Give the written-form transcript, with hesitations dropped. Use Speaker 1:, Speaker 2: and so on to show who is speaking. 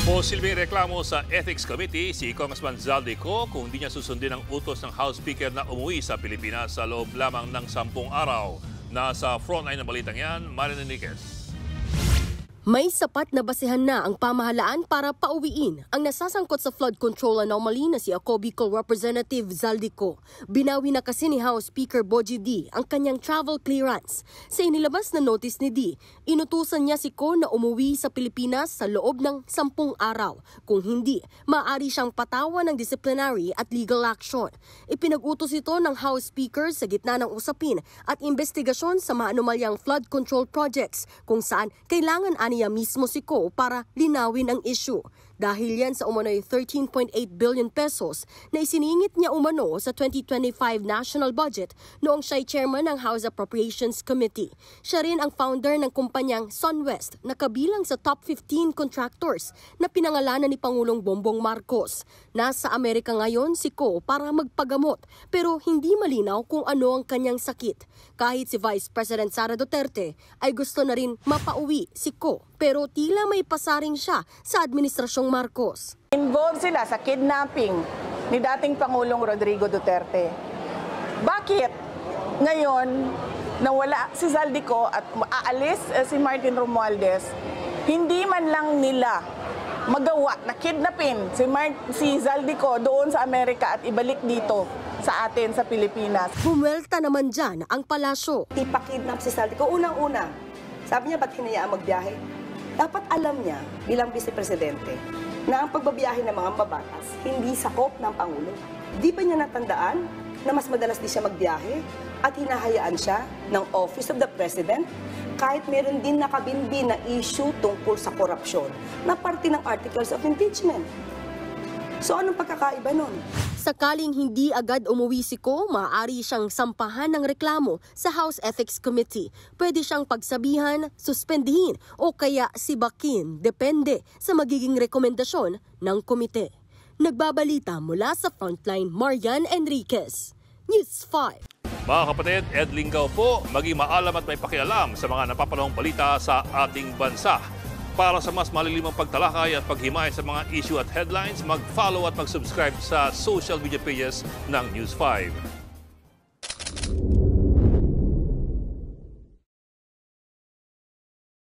Speaker 1: Posibleng reklamo sa Ethics Committee si Congressman Zaldico kung di niya susundin ang utos ng House Speaker na umuwi sa Pilipinas sa loob lamang ng 10 araw. Nasa frontline ng balitang yan, Marin Enriquez.
Speaker 2: May sapat na basehan na ang pamahalaan para pauwiin ang nasasangkot sa flood control anomaly na si Ako Bicol Representative Zaldico. Binawi na kasi ni House Speaker Bogie D ang kanyang travel clearance. Sa inilabas na notice ni D, inutusan niya si Ko na umuwi sa Pilipinas sa loob ng 10 araw. Kung hindi, maaari siyang patawan ng disciplinary at legal action. Ipinag-utos ito ng House Speaker sa gitna ng usapin at investigasyon sa mga anomalyang flood control projects kung saan kailangan niya mismo si Ko para linawin ang issue. Dahil yan sa umano'y 13.8 billion pesos na isiningit niya umano sa 2025 national budget noong siya'y chairman ng House Appropriations Committee. Siya rin ang founder ng kumpanyang SunWest na kabilang sa top 15 contractors na pinangalanan ni Pangulong Bongbong Marcos. Nasa Amerika ngayon si Ko para magpagamot pero hindi malinaw kung ano ang kanyang sakit. Kahit si Vice President Sara Duterte ay gusto na rin mapauwi si Ko pero tila may pasaring siya sa Administrasyong Marcos.
Speaker 3: Involved sila sa kidnapping ni dating Pangulong Rodrigo Duterte. Bakit ngayon nawala si Zaldico at aalis si Martin Romualdez, hindi man lang nila magawa na kidnapin si Zaldico doon sa Amerika at ibalik dito sa atin sa Pilipinas?
Speaker 2: Bumwelta naman dyan ang palasyo.
Speaker 4: Ipakidnap si Zaldico. Unang-una, sabi niya ba't hinayaan magbiyahe? Dapat alam niya bilang vice-presidente na ang pagbabiyahe ng mga mabatas hindi sakop ng Pangulo. Di ba niya natandaan na mas madalas di siya magbiyahe at hinahayaan siya ng Office of the President kahit meron din nakabinbin na issue tungkol sa korupsyon na parte ng Articles of Impeachment? So anong pagkakaiba nun?
Speaker 2: Sakaling hindi agad umuwi si Ko, maaari siyang sampahan ng reklamo sa House Ethics Committee. Pwede siyang pagsabihan, suspendihin o kaya sibakin, depende sa magiging rekomendasyon ng komite. Nagbabalita mula sa Frontline, Marian Enriquez, News 5.
Speaker 1: Mga kapatid, Ed Lingaw po, maging maalam at may pakialam sa mga napapanahong balita sa ating bansa. Para sa mas malilimang pagtalakay at paghimay sa mga issue at headlines, mag-follow at mag-subscribe sa social media pages ng News 5.